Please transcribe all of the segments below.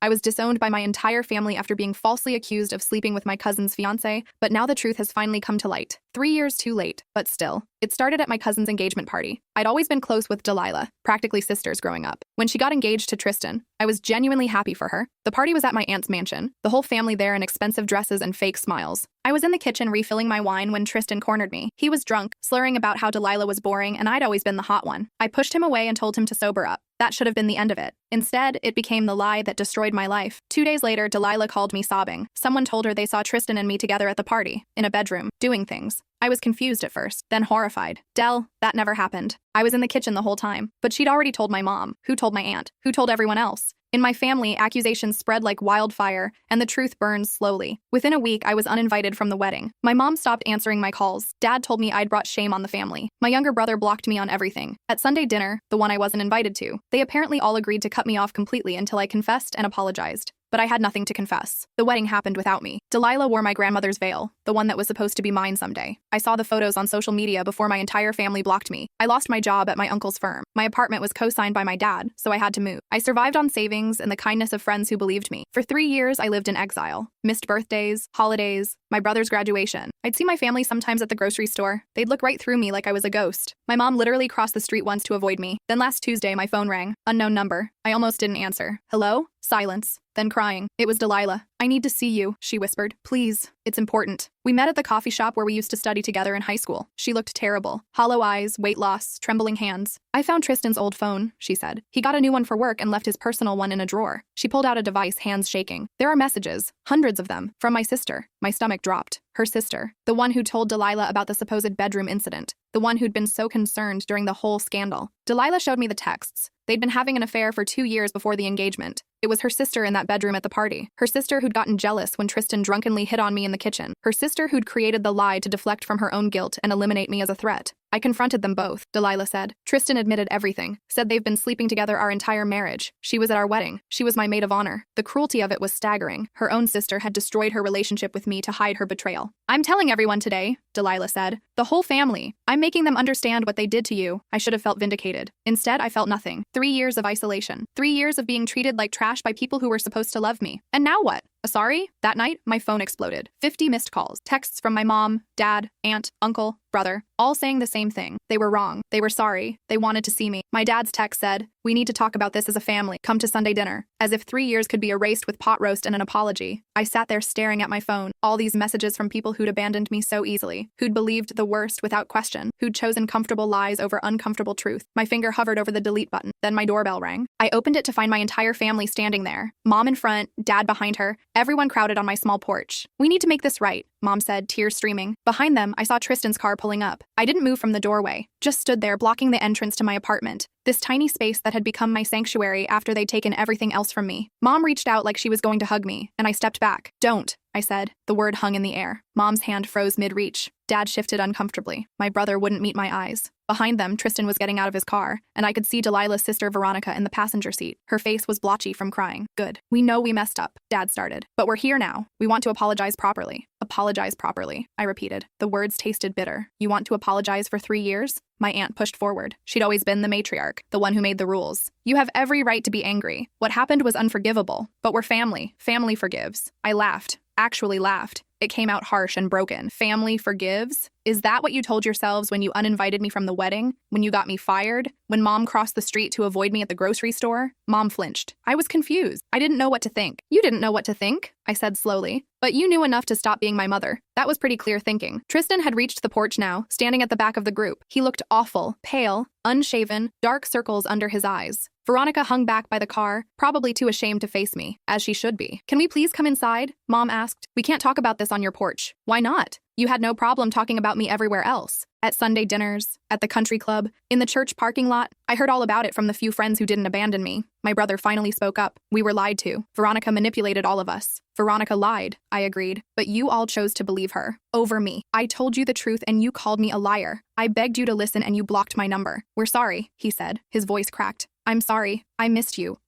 I was disowned by my entire family after being falsely accused of sleeping with my cousin's fiancé, but now the truth has finally come to light. 3 years too late, but still. It started at my cousin's engagement party. I'd always been close with Delilah, practically sisters growing up. When she got engaged to Tristan, I was genuinely happy for her. The party was at my aunt's mansion, the whole family there in expensive dresses and fake smiles. I was in the kitchen refilling my wine when Tristan cornered me. He was drunk, slurring about how Delilah was boring and I'd always been the hot one. I pushed him away and told him to sober up. That should have been the end of it. Instead, it became the lie that destroyed my life. 2 days later, Delilah called me sobbing. Someone told her they saw Tristan and me together at the party, in a bedroom, doing things. I was confused at first, then horrified. Del, that never happened. I was in the kitchen the whole time. But she'd already told my mom, who told my aunt, who told everyone else. In my family, accusations spread like wildfire, and the truth burned slowly. Within a week, I was uninvited from the wedding. My mom stopped answering my calls. Dad told me I'd brought shame on the family. My younger brother blocked me on everything. At Sunday dinner, the one I wasn't invited to, they apparently all agreed to cut me off completely until I confessed and apologized. But I had nothing to confess. The wedding happened without me. Delilah wore my grandmother's veil, the one that was supposed to be mine someday. I saw the photos on social media before my entire family blocked me. I lost my job at my uncle's firm. My apartment was co-signed by my dad, so I had to move. I survived on savings and the kindness of friends who believed me. For 3 years, I lived in exile. Missed birthdays, holidays, my brother's graduation. I'd see my family sometimes at the grocery store. They'd look right through me like I was a ghost. My mom literally crossed the street once to avoid me. Then last Tuesday, my phone rang. Unknown number. I almost didn't answer. Hello? Silence. Then crying. It was Delilah. I need to see you, she whispered. Please. It's important. We met at the coffee shop where we used to study together in high school. She looked terrible. Hollow eyes, weight loss, trembling hands. I found Tristan's old phone, she said. He got a new one for work and left his personal one in a drawer. She pulled out a device, hands shaking. There are messages, hundreds of them, from my sister. My stomach dropped. Her sister. The one who told Delilah about the supposed bedroom incident. The one who'd been so concerned during the whole scandal. Delilah showed me the texts. They'd been having an affair for 2 years before the engagement. It was her sister in that bedroom at the party. Her sister who'd gotten jealous when Tristan drunkenly hit on me in the kitchen. Her sister who'd created the lie to deflect from her own guilt and eliminate me as a threat. I confronted them both, Delilah said. Tristan admitted everything, said they've been sleeping together our entire marriage. She was at our wedding. She was my maid of honor. The cruelty of it was staggering. Her own sister had destroyed her relationship with me to hide her betrayal. I'm telling everyone today, Delilah said. The whole family. I'm making them understand what they did to you. I should have felt vindicated. Instead, I felt nothing. 3 years of isolation. 3 years of being treated like trash by people who were supposed to love me. And now what? Sorry? That night, my phone exploded. 50 missed calls. Texts from my mom, dad, aunt, uncle, brother, all saying the same thing. They were wrong. They were sorry. They wanted to see me. My dad's text said, "We need to talk about this as a family. Come to Sunday dinner." As if 3 years could be erased with pot roast and an apology. I sat there staring at my phone. All these messages from people who'd abandoned me so easily. Who'd believed the worst without question. Who'd chosen comfortable lies over uncomfortable truth. My finger hovered over the delete button. Then my doorbell rang. I opened it to find my entire family standing there. Mom in front, dad behind her. Everyone crowded on my small porch. "We need to make this right," Mom said, tears streaming. Behind them, I saw Tristan's car pulling up. I didn't move from the doorway, just stood there blocking the entrance to my apartment. This tiny space that had become my sanctuary after they'd taken everything else from me. Mom reached out like she was going to hug me, and I stepped back. "Don't," I said. The word hung in the air. Mom's hand froze mid-reach. Dad shifted uncomfortably. My brother wouldn't meet my eyes. Behind them, Tristan was getting out of his car, and I could see Delilah's sister Veronica in the passenger seat. Her face was blotchy from crying. "Good. We know we messed up," Dad started. "But we're here now. We want to apologize properly." "Apologize properly," I repeated. The words tasted bitter. "You want to apologize for 3 years?" My aunt pushed forward. She'd always been the matriarch, the one who made the rules. "You have every right to be angry. What happened was unforgivable. But we're family. Family forgives." I laughed. Actually laughed. It came out harsh and broken. "Family forgives? Is that what you told yourselves when you uninvited me from the wedding? When you got me fired? When Mom crossed the street to avoid me at the grocery store?" Mom flinched. I was confused. I didn't know what to think. "You didn't know what to think," I said slowly. "But you knew enough to stop being my mother." That was pretty clear thinking. Tristan had reached the porch now, standing at the back of the group. He looked awful, pale, unshaven, dark circles under his eyes. Veronica hung back by the car, probably too ashamed to face me, as she should be. "Can we please come inside?" Mom asked. "We can't talk about this on your porch." "Why not? You had no problem talking about me everywhere else. At Sunday dinners, at the country club, in the church parking lot. I heard all about it from the few friends who didn't abandon me." My brother finally spoke up. "We were lied to. Veronica manipulated all of us." "Veronica lied," I agreed. "But you all chose to believe her. Over me. I told you the truth and you called me a liar. I begged you to listen and you blocked my number." "We're sorry," he said. His voice cracked. "I'm sorry. I missed you.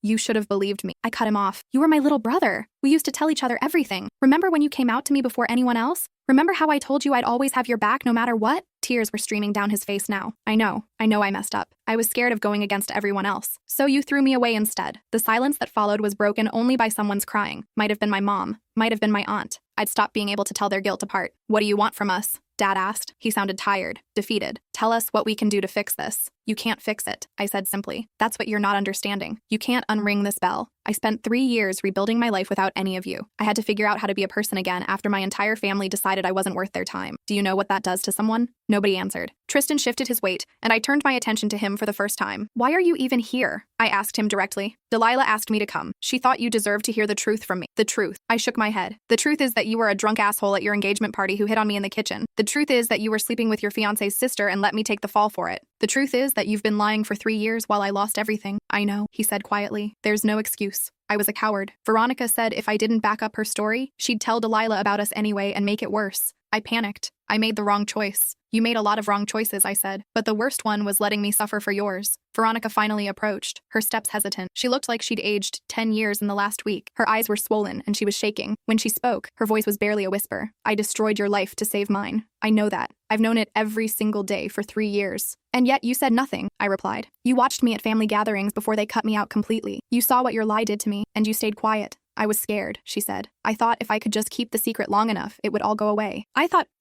You should have believed me." I cut him off. "You were my little brother. We used to tell each other everything. Remember when you came out to me before anyone else? Remember how I told you I'd always have your back no matter what?" Tears were streaming down his face now. I know I messed up. I was scared of going against everyone else. So you threw me away instead. The silence that followed was broken only by someone's crying. Might have been my mom. Might have been my aunt. I'd stopped being able to tell their guilt apart. What do you want from us? Dad asked. He sounded tired, defeated. Tell us what we can do to fix this. You can't fix it, I said simply. That's what you're not understanding. You can't unring this bell. I spent 3 years rebuilding my life without any of you. I had to figure out how to be a person again after my entire family decided I wasn't worth their time. Do you know what that does to someone? Nobody answered. Tristan shifted his weight, and I turned my attention to him for the first time. Why are you even here? I asked him directly. Delilah asked me to come. She thought you deserved to hear the truth from me. The truth. I shook my head. The truth is that you were a drunk asshole at your engagement party who hit on me in the kitchen. The truth is that you were sleeping with your fiancé's sister and let me take the fall for it. The truth is that you've been lying for 3 years while I lost everything. I know, he said quietly. There's no excuse. I was a coward. Veronica said if I didn't back up her story, she'd tell Delilah about us anyway and make it worse. I panicked. I made the wrong choice. You made a lot of wrong choices, I said, but the worst one was letting me suffer for yours. Veronica finally approached, her steps hesitant. She looked like she'd aged 10 years in the last week. Her eyes were swollen and she was shaking. When she spoke, her voice was barely a whisper. I destroyed your life to save mine. I know that. I've known it every single day for 3 years. And yet you said nothing, I replied. You watched me at family gatherings before they cut me out completely. You saw what your lie did to me, and you stayed quiet. I was scared, she said. I thought if I could just keep the secret long enough, it would all go away.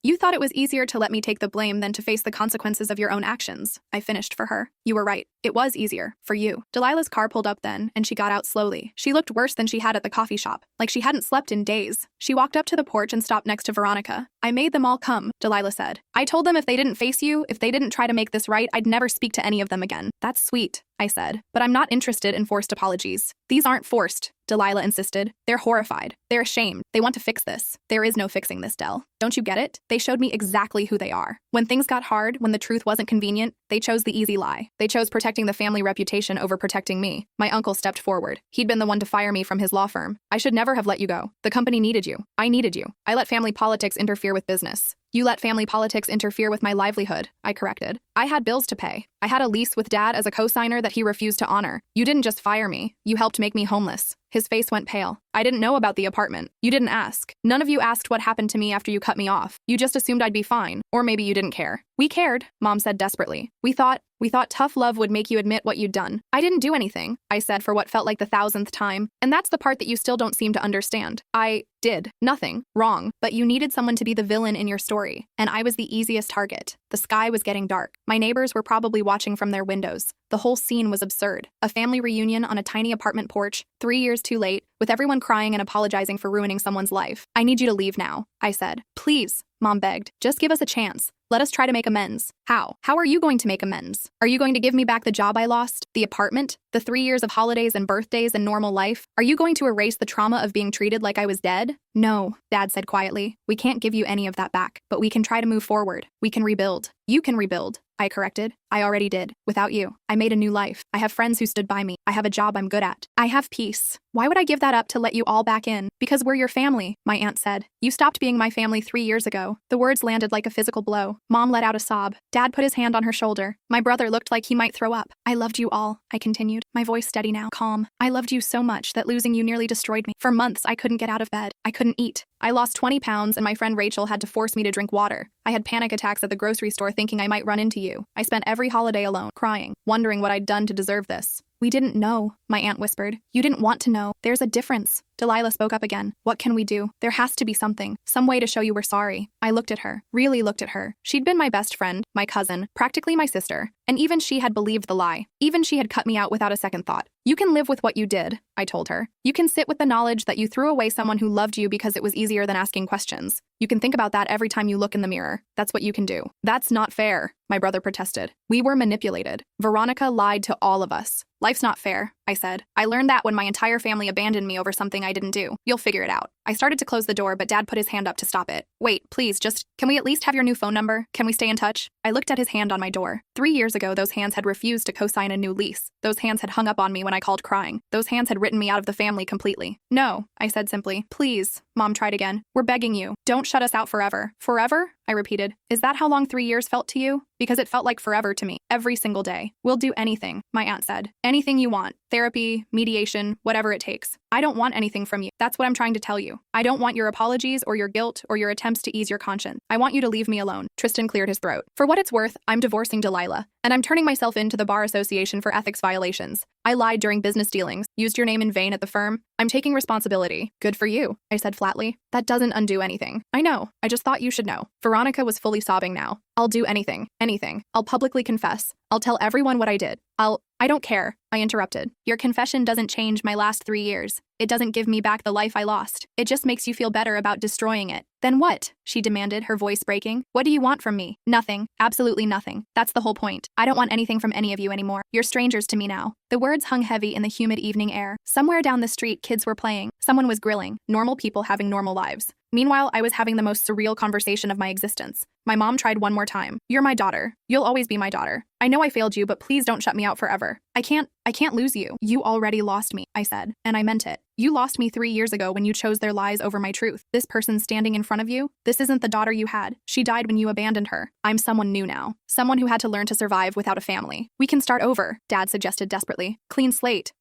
You thought it was easier to let me take the blame than to face the consequences of your own actions. I finished for her. You were right. It was easier. For you. Delilah's car pulled up then, and she got out slowly. She looked worse than she had at the coffee shop, like she hadn't slept in days. She walked up to the porch and stopped next to Veronica. I made them all come, Delilah said. I told them if they didn't face you, if they didn't try to make this right, I'd never speak to any of them again. That's sweet, I said, but I'm not interested in forced apologies. These aren't forced, Delilah insisted. They're horrified. They're ashamed. They want to fix this. There is no fixing this, Del. Don't you get it? They showed me exactly who they are. When things got hard, when the truth wasn't convenient, they chose the easy lie. They chose protecting the family reputation over protecting me. My uncle stepped forward. He'd been the one to fire me from his law firm. I should never have let you go. The company needed you. I needed you. I let family politics interfere with business. You let family politics interfere with my livelihood, I corrected. I had bills to pay. I had a lease with Dad as a co-signer that he refused to honor. You didn't just fire me. You helped make me homeless. His face went pale. I didn't know about the apartment. You didn't ask. None of you asked what happened to me after you cut me off. You just assumed I'd be fine. Or maybe you didn't care. We cared, Mom said desperately. We thought tough love would make you admit what you'd done. I didn't do anything, I said for what felt like the 1,000th time. And that's the part that you still don't seem to understand. I did nothing wrong, but you needed someone to be the villain in your story. And I was the easiest target. The sky was getting dark. My neighbors were probably watching from their windows. The whole scene was absurd. A family reunion on a tiny apartment porch, 3 years too late, with everyone crying and apologizing for ruining someone's life. I need you to leave now, I said. Please, Mom begged. Just give us a chance. Let us try to make amends. How? How are you going to make amends? Are you going to give me back the job I lost? The apartment? The 3 years of holidays and birthdays and normal life? Are you going to erase the trauma of being treated like I was dead? No, Dad said quietly. We can't give you any of that back, but we can try to move forward. We can rebuild. You can rebuild, I corrected. I already did. Without you. I made a new life. I have friends who stood by me. I have a job I'm good at. I have peace. Why would I give that up to let you all back in? Because we're your family, my aunt said. You stopped being my family 3 years ago. The words landed like a physical blow. Mom let out a sob. Dad put his hand on her shoulder. My brother looked like he might throw up. I loved you all, I continued, my voice steady now, calm. I loved you so much that losing you nearly destroyed me. For months, I couldn't get out of bed. I couldn't eat. I lost 20 pounds and my friend Rachel had to force me to drink water. I had panic attacks at the grocery store thinking I might run into you. I spent every holiday alone, crying, wondering what I'd done to deserve this. We didn't know, my aunt whispered. You didn't want to know. There's a difference. Delilah spoke up again. What can we do? There has to be something. Some way to show you we're sorry. I looked at her. Really looked at her. She'd been my best friend, my cousin, practically my sister. And even she had believed the lie. Even she had cut me out without a second thought. You can live with what you did, I told her. You can sit with the knowledge that you threw away someone who loved you because it was easier than asking questions. You can think about that every time you look in the mirror. That's what you can do. That's not fair, my brother protested. We were manipulated. Veronica lied to all of us. Life's not fair, I said. I learned that when my entire family abandoned me over something I didn't do. You'll figure it out. I started to close the door, but Dad put his hand up to stop it. Wait, please, can we at least have your new phone number? Can we stay in touch? I looked at his hand on my door. 3 years ago, those hands had refused to co-sign a new lease. Those hands had hung up on me when I called crying. Those hands had written me out of the family completely. No, I said simply. Please, Mom tried again. We're begging you. Don't shut us out forever. Forever? I repeated. Is that how long 3 years felt to you? Because it felt like forever to me. Every single day. We'll do anything, my aunt said. Anything you want. Therapy, mediation, whatever it takes. I don't want anything from you. That's what I'm trying to tell you. I don't want your apologies or your guilt or your attempts to ease your conscience. I want you to leave me alone. Tristan cleared his throat. For what it's worth, I'm divorcing Delilah, and I'm turning myself into the Bar Association for ethics violations. I lied during business dealings, used your name in vain at the firm. I'm taking responsibility. Good for you, I said flatly. That doesn't undo anything. I know. I just thought you should know. Veronica was fully sobbing now. I'll do anything. Anything. I'll publicly confess. I'll tell everyone what I did. I don't care, I interrupted. Your confession doesn't change my last 3 years. It doesn't give me back the life I lost. It just makes you feel better about destroying it. Then what? She demanded, her voice breaking. What do you want from me? Nothing. Absolutely nothing. That's the whole point. I don't want anything from any of you anymore. You're strangers to me now. The words hung heavy in the humid evening air. Somewhere down the street, kids were playing. Someone was grilling. Normal people having normal lives. Meanwhile, I was having the most surreal conversation of my existence. My mom tried one more time. You're my daughter. You'll always be my daughter. I know I failed you, but please don't shut me out forever. I can't lose you. You already lost me, I said, and I meant it. You lost me 3 years ago when you chose their lies over my truth. This person standing in front of you, this isn't the daughter you had. She died when you abandoned her. I'm someone new now. Someone who had to learn to survive without a family. We can start over, Dad suggested desperately. Clean slate.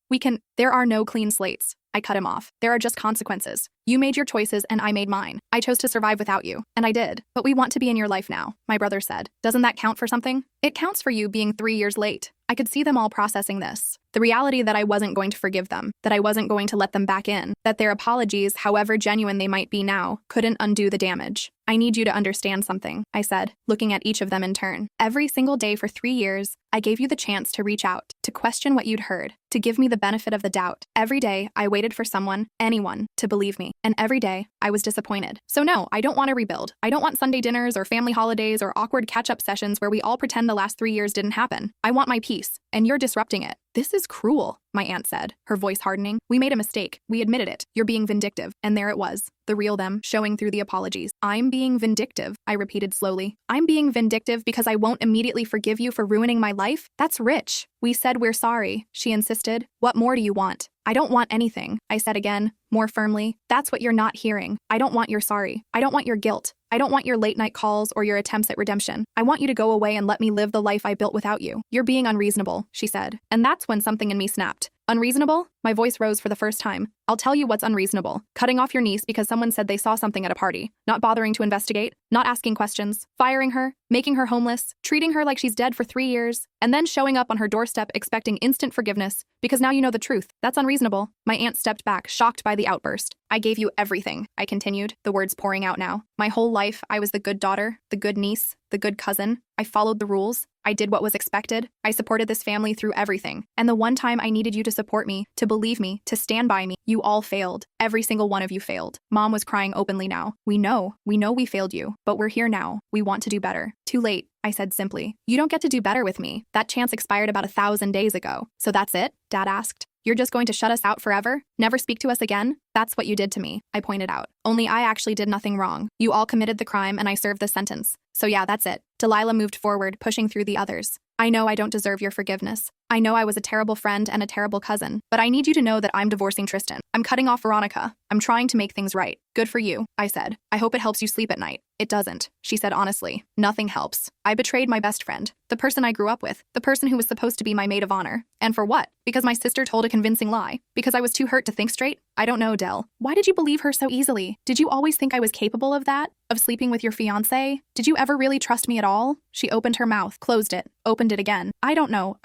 There are no clean slates. I cut him off. There are just consequences. You made your choices and I made mine. I chose to survive without you, and I did. But we want to be in your life now, my brother said. Doesn't that count for something? It counts for you being 3 years late. I could see them all processing this. The reality that I wasn't going to forgive them, that I wasn't going to let them back in, that their apologies, however genuine they might be now, couldn't undo the damage. I need you to understand something, I said, looking at each of them in turn. Every single day for 3 years, I gave you the chance to reach out, to question what you'd heard, to give me the benefit of the doubt. Every day, I waited for someone, anyone, to believe me. And every day, I was disappointed. So no, I don't want to rebuild. I don't want Sunday dinners or family holidays or awkward catch-up sessions where we all pretend the last 3 years didn't happen. I want my peace, and you're disrupting it. This is cruel, my aunt said, her voice hardening. We made a mistake. We admitted it. You're being vindictive. And there it was, the real them, showing through the apologies. I'm being vindictive, I repeated slowly. I'm being vindictive because I won't immediately forgive you for ruining my life? That's rich. We said we're sorry, she insisted. What more do you want? I don't want anything, I said again, more firmly. That's what you're not hearing. I don't want your sorry. I don't want your guilt. I don't want your late-night calls or your attempts at redemption. I want you to go away and let me live the life I built without you. You're being unreasonable, she said. And that's when something in me snapped. Unreasonable? My voice rose for the first time. I'll tell you what's unreasonable. Cutting off your niece because someone said they saw something at a party. Not bothering to investigate. Not asking questions. Firing her. Making her homeless. Treating her like she's dead for 3 years. And then showing up on her doorstep expecting instant forgiveness. Because now you know the truth. That's unreasonable. My aunt stepped back, shocked by the outburst. I gave you everything, I continued, the words pouring out now. My whole life, I was the good daughter, the good niece, the good cousin. I followed the rules. I did what was expected. I supported this family through everything. And the one time I needed you to support me, to believe me, to stand by me, you all failed. Every single one of you failed. Mom was crying openly now. We know we failed you, but we're here now. We want to do better. Too late, I said simply. You don't get to do better with me. That chance expired about 1,000 days ago. So that's it? Dad asked. You're just going to shut us out forever? Never speak to us again? That's what you did to me, I pointed out. Only I actually did nothing wrong. You all committed the crime and I served the sentence. So yeah, that's it. Delilah moved forward, pushing through the others. I know I don't deserve your forgiveness. I know I was a terrible friend and a terrible cousin, but I need you to know that I'm divorcing Tristan. I'm cutting off Veronica. I'm trying to make things right. Good for you, I said. I hope it helps you sleep at night. It doesn't, she said honestly. Nothing helps. I betrayed my best friend, the person I grew up with, the person who was supposed to be my maid of honor. And for what? Because my sister told a convincing lie? Because I was too hurt to think straight? I don't know, Del. Why did you believe her so easily? Did you always think I was capable of that? Of sleeping with your fiancé? Did you ever really trust me at all? She opened her mouth, closed it, opened it again. I don't know,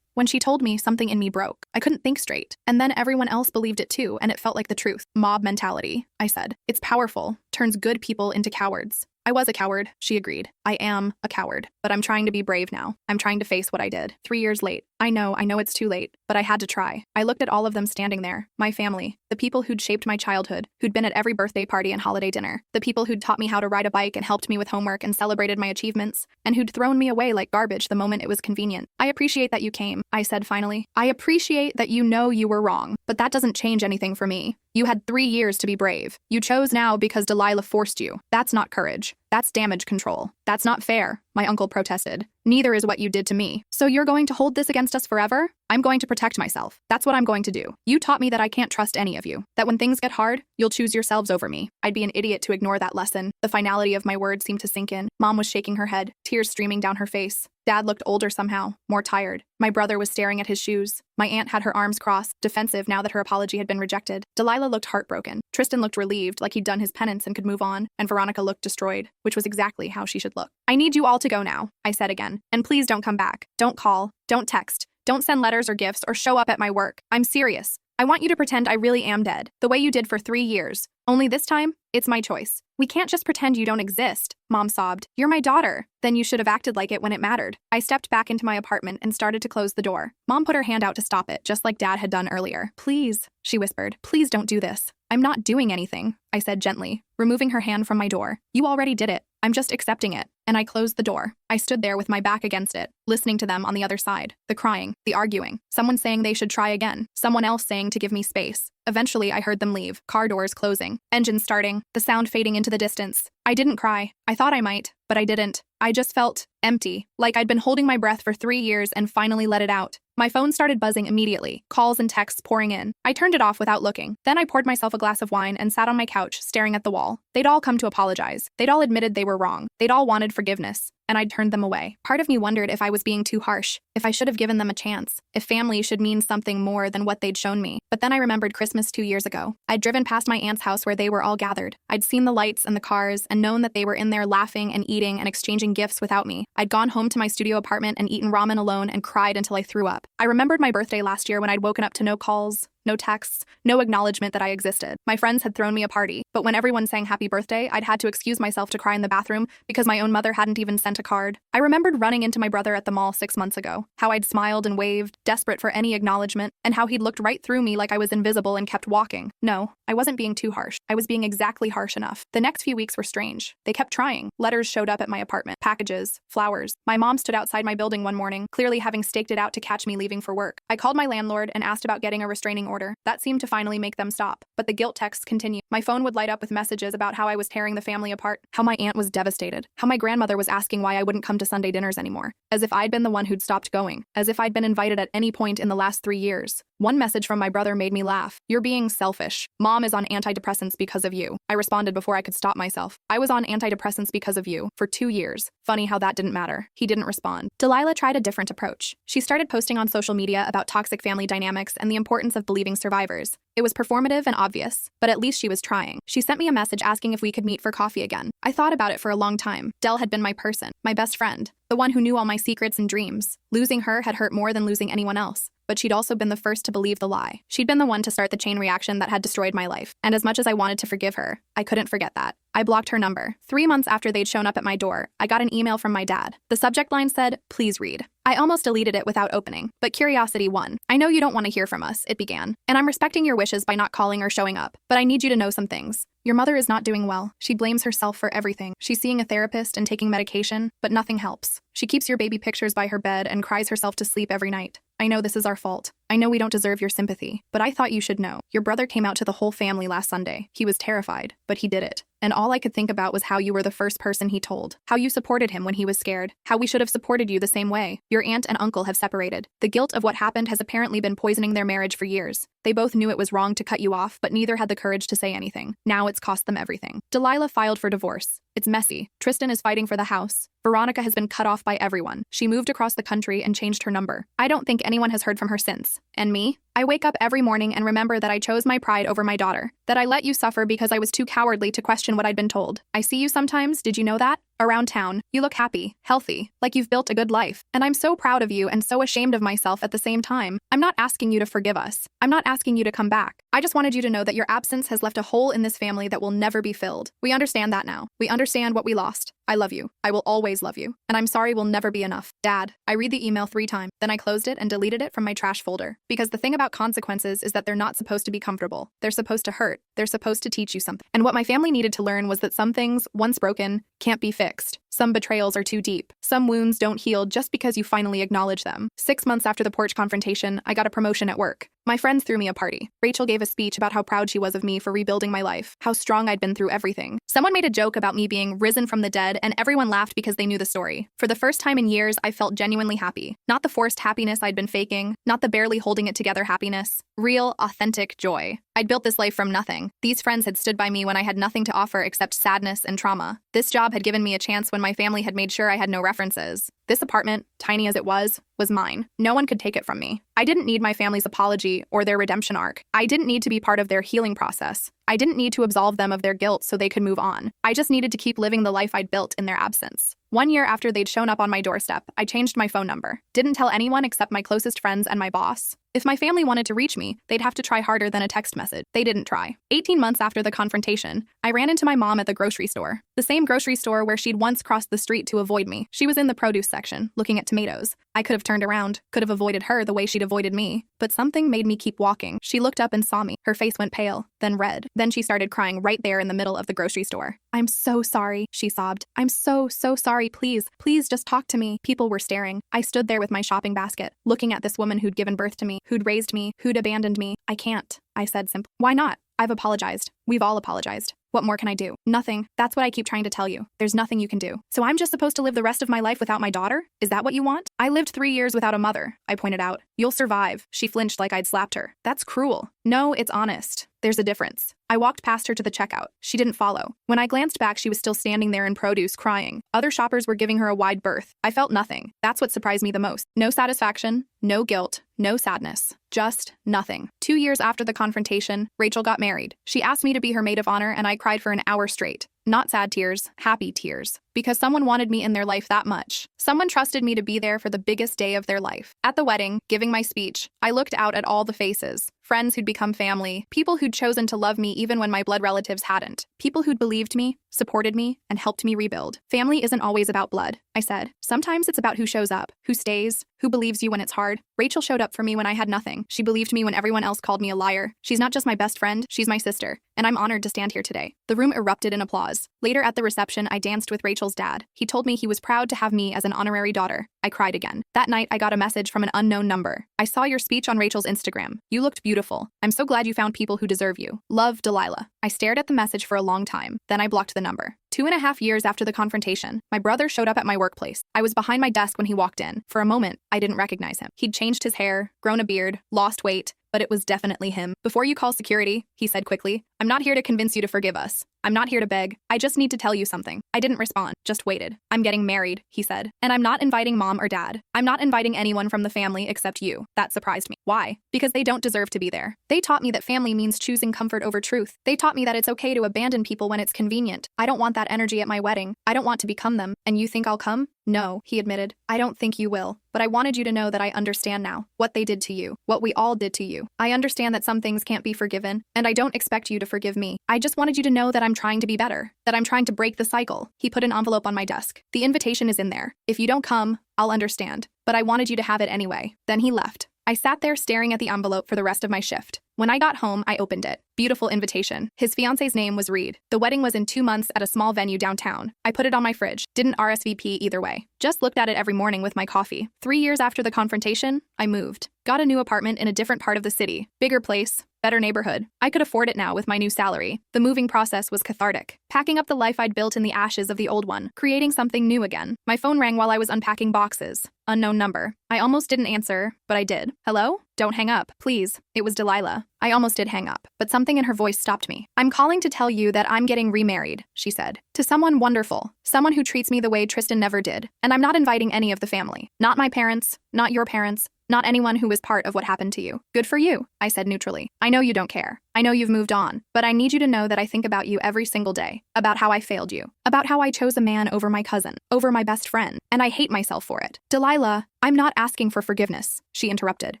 when she told me, something in me broke. I couldn't think straight. And then everyone else believed it too, and it felt like the truth. Mob mentality, I said. It's powerful, turns good people into cowards. I was a coward, she agreed. I am a coward, but I'm trying to be brave now. I'm trying to face what I did. 3 years late. I know it's too late, but I had to try. I looked at all of them standing there, my family, the people who'd shaped my childhood, who'd been at every birthday party and holiday dinner, the people who'd taught me how to ride a bike and helped me with homework and celebrated my achievements, and who'd thrown me away like garbage the moment it was convenient. I appreciate that you came, I said finally. I appreciate that you know you were wrong, but that doesn't change anything for me. You had 3 years to be brave. You chose now because Delilah forced you. That's not courage. That's damage control. That's not fair, my uncle protested. Neither is what you did to me. So you're going to hold this against us forever? I'm going to protect myself. That's what I'm going to do. You taught me that I can't trust any of you. That when things get hard, you'll choose yourselves over me. I'd be an idiot to ignore that lesson. The finality of my words seemed to sink in. Mom was shaking her head, tears streaming down her face. Dad looked older somehow, more tired. My brother was staring at his shoes. My aunt had her arms crossed, defensive now that her apology had been rejected. Delilah looked heartbroken. Tristan looked relieved, like he'd done his penance and could move on. And Veronica looked destroyed, which was exactly how she should look. I need you all to go now, I said again. And please don't come back. Don't call. Don't text. Don't send letters or gifts or show up at my work. I'm serious. I want you to pretend I really am dead, the way you did for 3 years. Only this time, it's my choice. We can't just pretend you don't exist, Mom sobbed. You're my daughter. Then you should have acted like it when it mattered. I stepped back into my apartment and started to close the door. Mom put her hand out to stop it, just like Dad had done earlier. Please, she whispered. Please don't do this. I'm not doing anything, I said gently, removing her hand from my door. You already did it. I'm just accepting it. And I closed the door. I stood there with my back against it, listening to them on the other side. The crying, the arguing, someone saying they should try again, someone else saying to give me space. Eventually, I heard them leave, car doors closing, engines starting, the sound fading into the distance. I didn't cry. I thought I might, but I didn't. I just felt empty, like I'd been holding my breath for 3 years and finally let it out. My phone started buzzing immediately, calls and texts pouring in. I turned it off without looking. Then I poured myself a glass of wine and sat on my couch, staring at the wall. They'd all come to apologize. They'd all admitted they were wrong. They'd all wanted forgiveness. And I'd turned them away. Part of me wondered if I was being too harsh, if I should have given them a chance, if family should mean something more than what they'd shown me. But then I remembered Christmas 2 years ago. I'd driven past my aunt's house where they were all gathered. I'd seen the lights and the cars and known that they were in there laughing and eating and exchanging gifts without me. I'd gone home to my studio apartment and eaten ramen alone and cried until I threw up. I remembered my birthday last year when I'd woken up to no calls, no texts, no acknowledgement that I existed. My friends had thrown me a party, but when everyone sang happy birthday, I'd had to excuse myself to cry in the bathroom because my own mother hadn't even sent a card. I remembered running into my brother at the mall 6 months ago, how I'd smiled and waved, desperate for any acknowledgement, and how he'd looked right through me like I was invisible and kept walking. No, I wasn't being too harsh. I was being exactly harsh enough. The next few weeks were strange. They kept trying. Letters showed up at my apartment, packages, flowers. My mom stood outside my building one morning, clearly having staked it out to catch me leaving for work. I called my landlord and asked about getting a restraining order. That seemed to finally make them stop. But the guilt texts continued. My phone would light up with messages about how I was tearing the family apart, how my aunt was devastated, how my grandmother was asking why I wouldn't come to Sunday dinners anymore, as if I'd been the one who'd stopped going, as if I'd been invited at any point in the last 3 years. One message from my brother made me laugh. You're being selfish. Mom is on antidepressants because of you. I responded before I could stop myself. I was on antidepressants because of you, for 2 years. Funny how that didn't matter. He didn't respond. Delilah tried a different approach. She started posting on social media about toxic family dynamics and the importance of believing survivors. It was performative and obvious, but at least she was trying. She sent me a message asking if we could meet for coffee again. I thought about it for a long time. Del had been my person, my best friend, the one who knew all my secrets and dreams. Losing her had hurt more than losing anyone else. But she'd also been the first to believe the lie. She'd been the one to start the chain reaction that had destroyed my life. And as much as I wanted to forgive her, I couldn't forget that. I blocked her number. 3 months after they'd shown up at my door, I got an email from my dad. The subject line said, "Please read." I almost deleted it without opening, but curiosity won. "I know you don't want to hear from us," it began, "and I'm respecting your wishes by not calling or showing up, but I need you to know some things. Your mother is not doing well. She blames herself for everything. She's seeing a therapist and taking medication, but nothing helps. She keeps your baby pictures by her bed and cries herself to sleep every night. I know this is our fault. I know we don't deserve your sympathy, but I thought you should know. Your brother came out to the whole family last Sunday. He was terrified, but he did it. And all I could think about was how you were the first person he told, how you supported him when he was scared, how we should have supported you the same way. Your aunt and uncle have separated. The guilt of what happened has apparently been poisoning their marriage for years. They both knew it was wrong to cut you off, but neither had the courage to say anything. Now it's cost them everything. Delilah filed for divorce. It's messy. Tristan is fighting for the house. Veronica has been cut off by everyone. She moved across the country and changed her number. I don't think anyone has heard from her since. And me? I wake up every morning and remember that I chose my pride over my daughter, that I let you suffer because I was too cowardly to question what I'd been told. I see you sometimes, did you know that? Around town, you look happy, healthy, like you've built a good life. And I'm so proud of you and so ashamed of myself at the same time. I'm not asking you to forgive us. I'm not asking you to come back. I just wanted you to know that your absence has left a hole in this family that will never be filled. We understand that now. We understand what we lost. I love you. I will always love you. And I'm sorry will never be enough. Dad. I read the email 3 times. Then I closed it and deleted it from my trash folder. Because the thing about consequences is that they're not supposed to be comfortable. They're supposed to hurt. They're supposed to teach you something. And what my family needed to learn was that some things, once broken, can't be fixed. Some betrayals are too deep. Some wounds don't heal just because you finally acknowledge them. 6 months after the porch confrontation, I got a promotion at work. My friends threw me a party. Rachel gave a speech about how proud she was of me for rebuilding my life, how strong I'd been through everything. Someone made a joke about me being risen from the dead, and everyone laughed because they knew the story. For the first time in years, I felt genuinely happy. Not the forced happiness I'd been faking, not the barely holding it together happiness. Real, authentic joy. I'd built this life from nothing. These friends had stood by me when I had nothing to offer except sadness and trauma. This job had given me a chance when my family had made sure I had no references. This apartment, tiny as it was mine. No one could take it from me. I didn't need my family's apology or their redemption arc. I didn't need to be part of their healing process. I didn't need to absolve them of their guilt so they could move on. I just needed to keep living the life I'd built in their absence. 1 year after they'd shown up on my doorstep, I changed my phone number. Didn't tell anyone except my closest friends and my boss. If my family wanted to reach me, they'd have to try harder than a text message. They didn't try. 18 months after the confrontation, I ran into my mom at the grocery store. The same grocery store where she'd once crossed the street to avoid me. She was in the produce section, looking at tomatoes. I could have turned around, could have avoided her the way she'd avoided me, but something made me keep walking. She looked up and saw me. Her face went pale, then red. Then she started crying right there in the middle of the grocery store. "I'm so sorry," she sobbed. "I'm so sorry. Please just talk to me." People were staring. I stood there with my shopping basket, looking at this woman who'd given birth to me, who'd raised me, who'd abandoned me. "I can't," I said simply. "Why not? I've apologized. We've all apologized. What more can I do?" "Nothing. That's what I keep trying to tell you. There's nothing you can do. So I'm just supposed to live the rest of my life without my daughter? Is that what you want?" "I lived 3 years without a mother," I pointed out. "You'll survive." She flinched like I'd slapped her. "That's cruel." "No, it's honest. There's a difference." I walked past her to the checkout. She didn't follow. When I glanced back, she was still standing there in produce, crying. Other shoppers were giving her a wide berth. I felt nothing. That's what surprised me the most. No satisfaction, no guilt, no sadness. Just nothing. 2 years after the confrontation, Rachel got married. She asked me to be her maid of honor, and I cried for an hour straight. Not sad tears, happy tears. Because someone wanted me in their life that much. Someone trusted me to be there for the biggest day of their life. At the wedding, giving my speech, I looked out at all the faces. Friends who'd become family, people who'd chosen to love me even when my blood relatives hadn't, people who'd believed me, supported me, and helped me rebuild. Family isn't always about blood, I said. Sometimes it's about who shows up, who stays, who believes you when it's hard. Rachel showed up for me when I had nothing. She believed me when everyone else called me a liar. She's not just my best friend, she's my sister, and I'm honored to stand here today. The room erupted in applause. Later at the reception, I danced with Rachel's dad. He told me he was proud to have me as an honorary daughter. I cried again. That night, I got a message from an unknown number. "I saw your speech on Rachel's Instagram. You looked beautiful. I'm so glad you found people who deserve you. Love, Delilah." I stared at the message for a long time. Then I blocked the number. 2.5 years after the confrontation, my brother showed up at my workplace. I was behind my desk when he walked in. For a moment, I didn't recognize him. He'd changed his hair, grown a beard, lost weight, but it was definitely him. "Before you call security," he said quickly, "I'm not here to convince you to forgive us. I'm not here to beg. I just need to tell you something." I didn't respond, just waited. "I'm getting married," he said. "And I'm not inviting mom or dad. I'm not inviting anyone from the family except you." That surprised me. Why? Because they don't deserve to be there. They taught me that family means choosing comfort over truth. They taught me that it's okay to abandon people when it's convenient. I don't want that energy at my wedding. I don't want to become them. "And you think I'll come?" "No," he admitted. "I don't think you will. But I wanted you to know that I understand now. What they did to you. What we all did to you. I understand that some things can't be forgiven, and I don't expect you to forgive me. I just wanted you to know that I'm trying to be better. That I'm trying to break the cycle." He put an envelope on my desk. "The invitation is in there. If you don't come, I'll understand. But I wanted you to have it anyway." Then he left. I sat there staring at the envelope for the rest of my shift. When I got home, I opened it. Beautiful invitation. His fiance's name was Reed. The wedding was in 2 months at a small venue downtown. I put it on my fridge. Didn't RSVP either way. Just looked at it every morning with my coffee. 3 years after the confrontation, I moved. Got a new apartment in a different part of the city. Bigger place, better neighborhood. I could afford it now with my new salary. The moving process was cathartic. Packing up the life I'd built in the ashes of the old one. Creating something new again. My phone rang while I was unpacking boxes. Unknown number. I almost didn't answer, but I did. "Hello? Don't hang up, please." It was Delilah. I almost did hang up, but something in her voice stopped me. "I'm calling to tell you that I'm getting remarried," she said. "To someone wonderful. Someone who treats me the way Tristan never did. And I'm not inviting any of the family. Not my parents, not your parents, not anyone who was part of what happened to you." "Good for you," I said neutrally. "I know you don't care. I know you've moved on. But I need you to know that I think about you every single day. About how I failed you. About how I chose a man over my cousin. Over my best friend. And I hate myself for it." "Delilah, I'm not asking for forgiveness," she interrupted.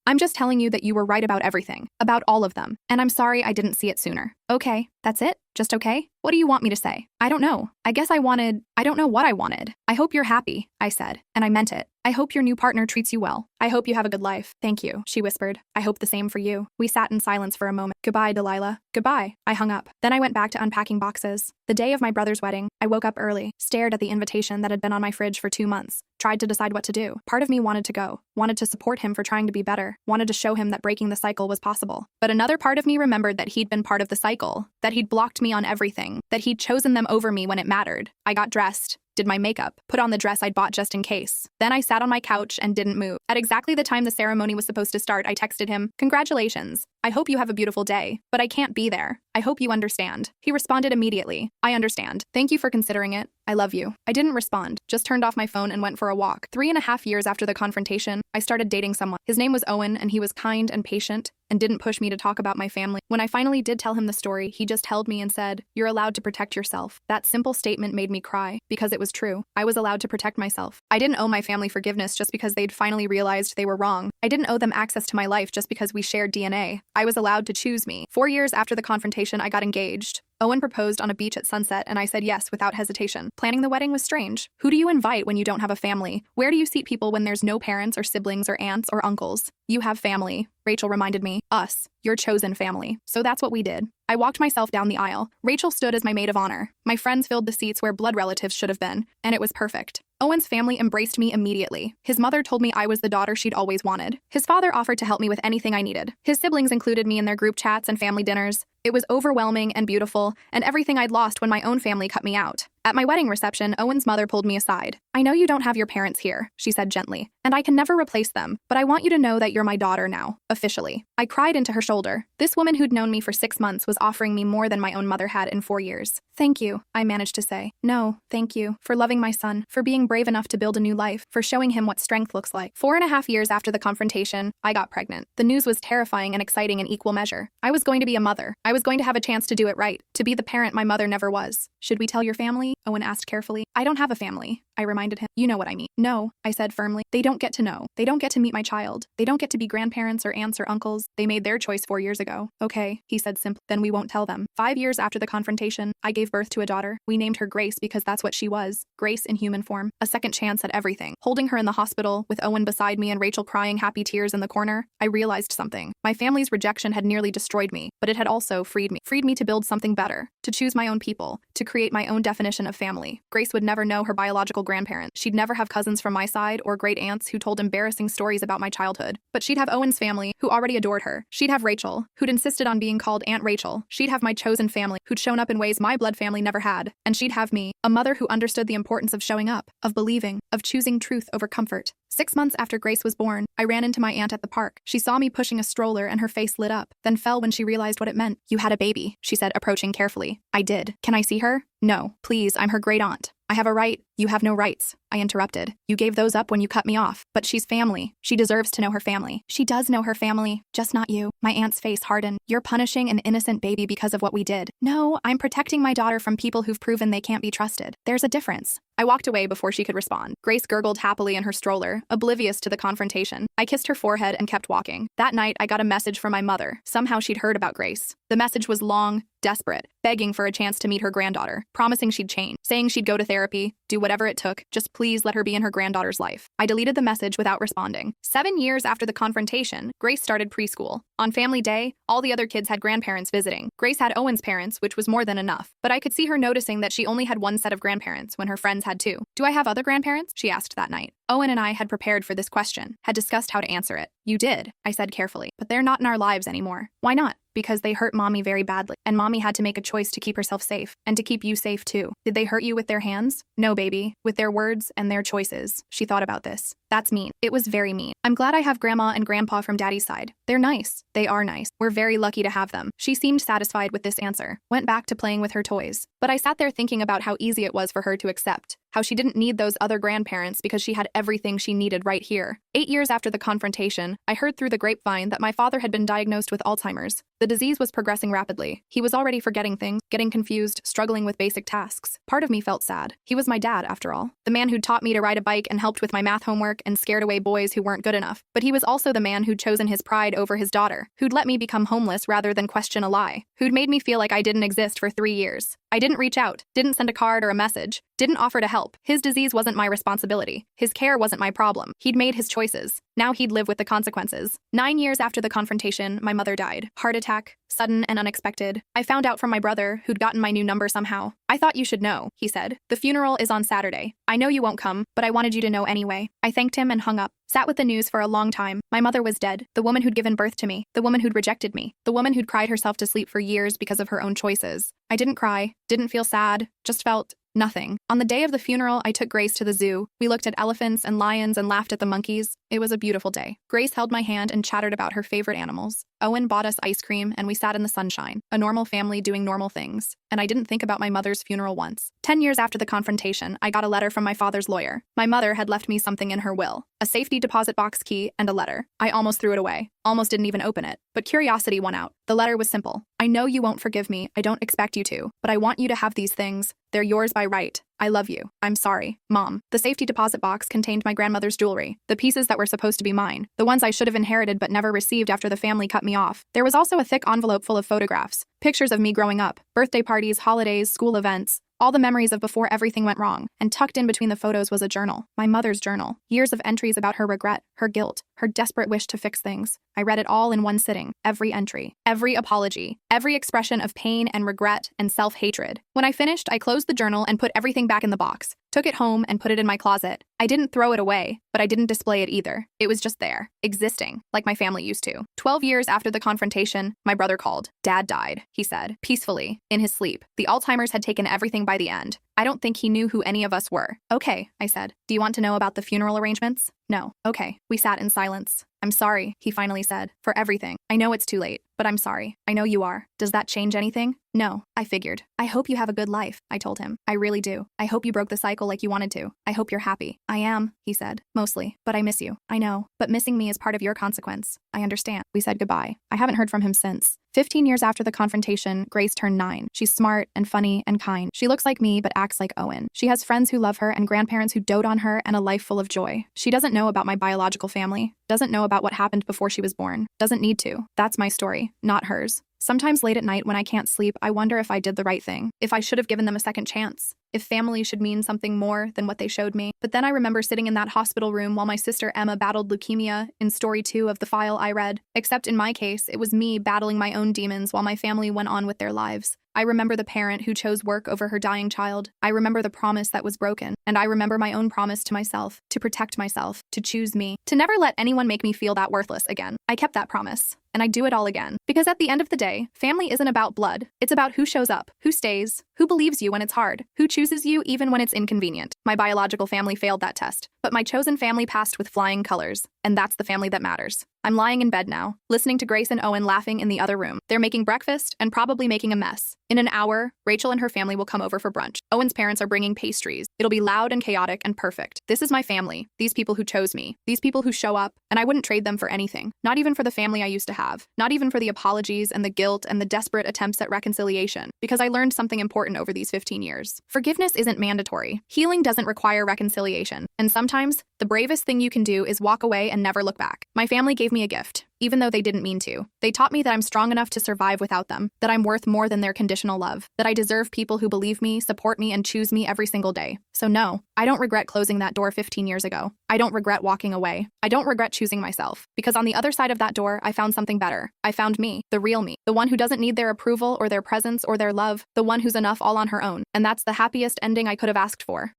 "I'm just telling you that you were right about everything. About all of them. And I'm sorry I didn't see it sooner." "Okay, that's it? Just okay? What do you want me to say?" "I don't know. I don't know what I wanted. I hope you're happy," I said, and I meant it. "I hope your new partner treats you well. I hope you have a good life." "Thank you," she whispered. "I hope the same for you." We sat in silence for a moment. "Goodbye, Delilah. Goodbye. I hung up. Then I went back to unpacking boxes. The day of my brother's wedding, I woke up early, stared at the invitation that had been on my fridge for 2 months, tried to decide what to do. Part of me wanted to go, wanted to support him for trying to be better, wanted to show him that breaking the cycle was possible. But another part of me remembered that he'd been part of the cycle, that he'd blocked me on everything, that he'd chosen them over me when it mattered. I got dressed, did my makeup, put on the dress I'd bought just in case. Then I sat on my couch and didn't move. At exactly the time the ceremony was supposed to start, I texted him, "Congratulations. I hope you have a beautiful day, but I can't be there. I hope you understand." He responded immediately, "I understand. Thank you for considering it. I love you." I didn't respond, just turned off my phone and went for a walk. 3.5 years after the confrontation, I started dating someone. His name was Owen, and he was kind and patient and didn't push me to talk about my family. When I finally did tell him the story, he just held me and said, "You're allowed to protect yourself." That simple statement made me cry, because it was true. I was allowed to protect myself. I didn't owe my family forgiveness just because they'd finally realized they were wrong. I didn't owe them access to my life just because we shared DNA. I was allowed to choose me. 4 years after the confrontation, I got engaged. Owen proposed on a beach at sunset, and I said yes without hesitation. Planning the wedding was strange. Who do you invite when you don't have a family? Where do you seat people when there's no parents or siblings or aunts or uncles? You have family, Rachel reminded me. Us, your chosen family. So that's what we did. I walked myself down the aisle. Rachel stood as my maid of honor. My friends filled the seats where blood relatives should have been, and it was perfect. Owen's family embraced me immediately. His mother told me I was the daughter she'd always wanted. His father offered to help me with anything I needed. His siblings included me in their group chats and family dinners. It was overwhelming and beautiful, and everything I'd lost when my own family cut me out. At my wedding reception, Owen's mother pulled me aside. "I know you don't have your parents here," she said gently, "and I can never replace them, but I want you to know that you're my daughter now, officially." I cried into her shoulder. This woman who'd known me for 6 months was offering me more than my own mother had in 4 years. "Thank you," I managed to say. "No, thank you, for loving my son, for being brave enough to build a new life, for showing him what strength looks like." 4.5 years after the confrontation, I got pregnant. The news was terrifying and exciting in equal measure. I was going to be a mother. I was going to have a chance to do it right, to be the parent my mother never was. "Should we tell your family?" Owen asked carefully. "I don't have a family," I reminded him. "You know what I mean." "No," I said firmly. "They don't get to know. They don't get to meet my child. They don't get to be grandparents or aunts or uncles. They made their choice 4 years ago." "Okay," he said simply. "Then we won't tell them." 5 years after the confrontation, I gave birth to a daughter. We named her Grace because that's what she was. Grace in human form. A second chance at everything. Holding her in the hospital, with Owen beside me and Rachel crying happy tears in the corner, I realized something. My family's rejection had nearly destroyed me, but it had also freed me. Freed me to build something better, to choose my own people, to create my own definition of family. Grace would never know her biological grandparents. She'd never have cousins from my side or great aunts who told embarrassing stories about my childhood. But she'd have Owen's family, who already adored her. She'd have Rachel, who'd insisted on being called Aunt Rachel. She'd have my chosen family, who'd shown up in ways my blood family never had. And she'd have me, a mother who understood the importance of showing up, of believing, of choosing truth over comfort. 6 months after Grace was born, I ran into my aunt at the park. She saw me pushing a stroller and her face lit up, then fell when she realized what it meant. "You had a baby," she said, approaching carefully. "I did. Can I see her?" "No, please, I'm her great aunt." "I have a right." "You have no rights," I interrupted. "You gave those up when you cut me off. But she's family. She deserves to know her family." "She does know her family, just not you." My aunt's face hardened. "You're punishing an innocent baby because of what we did." "No, I'm protecting my daughter from people who've proven they can't be trusted. There's a difference." I walked away before she could respond. Grace gurgled happily in her stroller, oblivious to the confrontation. I kissed her forehead and kept walking. That night, I got a message from my mother. Somehow she'd heard about Grace. The message was long, desperate, begging for a chance to meet her granddaughter, promising she'd change, saying she'd go to therapy, do whatever it took, just please let her be in her granddaughter's life. I deleted the message without responding. 7 years after the confrontation, Grace started preschool. On family day, all the other kids had grandparents visiting. Grace had Owen's parents, which was more than enough, but I could see her noticing that she only had one set of grandparents when her friends had two. "Do I have other grandparents?" she asked that night. Owen and I had prepared for this question, had discussed how to answer it. "You did," I said carefully, "but they're not in our lives anymore." "Why not?" "Because they hurt Mommy very badly, and Mommy had to make a choice to keep herself safe, and to keep you safe too." "Did they hurt you with their hands?" "No, baby, with their words and their choices." She thought about this. "That's mean. It was very mean. I'm glad I have Grandma and Grandpa from Daddy's side. They're nice. They are nice. We're very lucky to have them." She seemed satisfied with this answer, went back to playing with her toys. But I sat there thinking about how easy it was for her to accept, how she didn't need those other grandparents because she had everything she needed right here. 8 years after the confrontation, I heard through the grapevine that my father had been diagnosed with Alzheimer's. The disease was progressing rapidly. He was already forgetting things, getting confused, struggling with basic tasks. Part of me felt sad. He was my dad, after all. The man who'd taught me to ride a bike and helped with my math homework and scared away boys who weren't good enough. But he was also the man who'd chosen his pride over his daughter, who'd let me become homeless rather than question a lie, who'd made me feel like I didn't exist for 3 years. I didn't reach out, didn't send a card or a message, didn't offer to help. His disease wasn't my responsibility. His care wasn't my problem. He'd made his choices. Now he'd live with the consequences. 9 years after the confrontation, my mother died. Heart attack, sudden and unexpected. I found out from my brother, who'd gotten my new number somehow. I thought you should know, he said. The funeral is on Saturday. I know you won't come, but I wanted you to know anyway. I thanked him and hung up. Sat with the news for a long time. My mother was dead. The woman who'd given birth to me. The woman who'd rejected me. The woman who'd cried herself to sleep for years because of her own choices. I didn't cry, didn't feel sad, just felt nothing. On the day of the funeral, I took Grace to the zoo. We looked at elephants and lions and laughed at the monkeys. It was a beautiful day. Grace held my hand and chattered about her favorite animals. Owen bought us ice cream and we sat in the sunshine. A normal family doing normal things. And I didn't think about my mother's funeral once. 10 years after the confrontation, I got a letter from my father's lawyer. My mother had left me something in her will. A safety deposit box key and a letter. I almost threw it away. Almost didn't even open it. But curiosity won out. The letter was simple. I know you won't forgive me. I don't expect you to. But I want you to have these things. They're yours by right. I love you. I'm sorry, Mom. The safety deposit box contained my grandmother's jewelry, the pieces that were supposed to be mine, the ones I should have inherited but never received after the family cut me off. There was also a thick envelope full of photographs, pictures of me growing up, birthday parties, holidays, school events. All the memories of before everything went wrong, and tucked in between the photos was a journal, my mother's journal. Years of entries about her regret, her guilt, her desperate wish to fix things. I read it all in one sitting, every entry, every apology, every expression of pain and regret and self-hatred. When I finished, I closed the journal and put everything back in the box, took it home and put it in my closet. I didn't throw it away, but I didn't display it either. It was just there, existing, like my family used to. 12 years after the confrontation, my brother called. Dad died, he said, peacefully, in his sleep. The Alzheimer's had taken everything by the end. I don't think he knew who any of us were. Okay, I said. Do you want to know about the funeral arrangements? No. Okay. We sat in silence. I'm sorry, he finally said, for everything. I know it's too late, but I'm sorry. I know you are. Does that change anything? No, I figured. I hope you have a good life, I told him. I really do. I hope you broke the cycle like you wanted to. I hope you're happy. I am, he said, mostly, but I miss you. I know, but missing me is part of your consequence. I understand. We said goodbye. I haven't heard from him since. 15 years after the confrontation, Grace turned 9. She's smart and funny and kind. She looks like me but acts like Owen. She has friends who love her and grandparents who dote on her and a life full of joy. She doesn't know about my biological family, doesn't know about what happened before she was born, doesn't need to. That's my story, not hers. Sometimes late at night when I can't sleep, I wonder if I did the right thing, if I should have given them a second chance, if family should mean something more than what they showed me. But then I remember sitting in that hospital room while my sister Emma battled leukemia in story 2 of the file I read. Except in my case, it was me battling my own demons while my family went on with their lives. I remember the parent who chose work over her dying child. I remember the promise that was broken. And I remember my own promise to myself, to protect myself, to choose me, to never let anyone make me feel that worthless again. I kept that promise. And I do it all again. Because at the end of the day, family isn't about blood. It's about who shows up, who stays, who believes you when it's hard, who chooses you even when it's inconvenient. My biological family failed that test, but my chosen family passed with flying colors. And that's the family that matters. I'm lying in bed now, listening to Grace and Owen laughing in the other room. They're making breakfast and probably making a mess. In an hour, Rachel and her family will come over for brunch. Owen's parents are bringing pastries. It'll be loud and chaotic and perfect. This is my family. These people who chose me. These people who show up, and I wouldn't trade them for anything. Not even for the family I used to have. Not even for the apologies and the guilt and the desperate attempts at reconciliation. Because I learned something important over these 15 years. Forgiveness isn't mandatory. Healing doesn't require reconciliation. And sometimes, the bravest thing you can do is walk away and never look back. My family gave me a gift, even though they didn't mean to. They taught me that I'm strong enough to survive without them, that I'm worth more than their conditional love, that I deserve people who believe me, support me, and choose me every single day. So no, I don't regret closing that door 15 years ago. I don't regret walking away. I don't regret choosing myself, because on the other side of that door, I found something better. I found me, the real me, the one who doesn't need their approval or their presence or their love, the one who's enough all on her own. And that's the happiest ending I could have asked for.